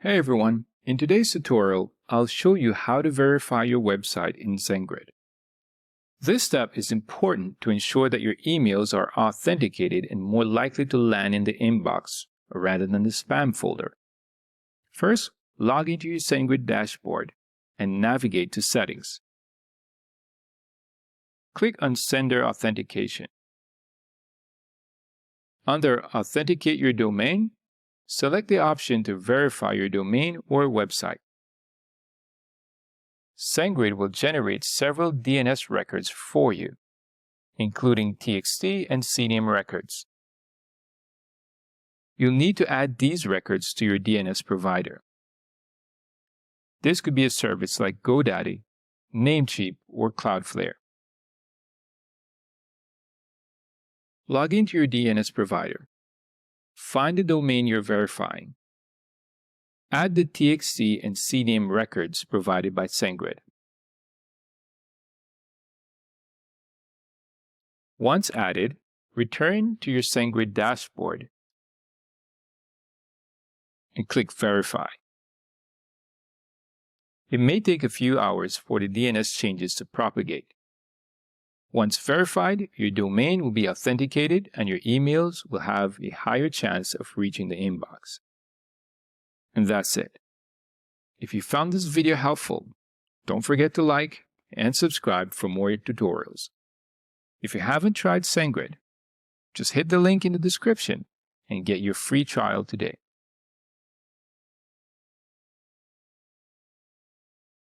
Hey everyone, in today's tutorial, I'll show you how to verify your website in SendGrid. This step is important to ensure that your emails are authenticated and more likely to land in the inbox rather than the spam folder. First, log into your SendGrid dashboard and navigate to Settings. Click on Sender Authentication. Under Authenticate your domain, select the option to verify your domain or website. SendGrid will generate several DNS records for you, including TXT and CNAME records. You'll need to add these records to your DNS provider. This could be a service like GoDaddy, Namecheap, or Cloudflare. Log into your DNS provider. Find the domain you're verifying. Add the TXT and CNAME records provided by SendGrid. Once added, return to your SendGrid dashboard and click Verify. It may take a few hours for the DNS changes to propagate. Once verified, your domain will be authenticated and your emails will have a higher chance of reaching the inbox. And that's it. If you found this video helpful, don't forget to like and subscribe for more tutorials. If you haven't tried SendGrid, just hit the link in the description and get your free trial today.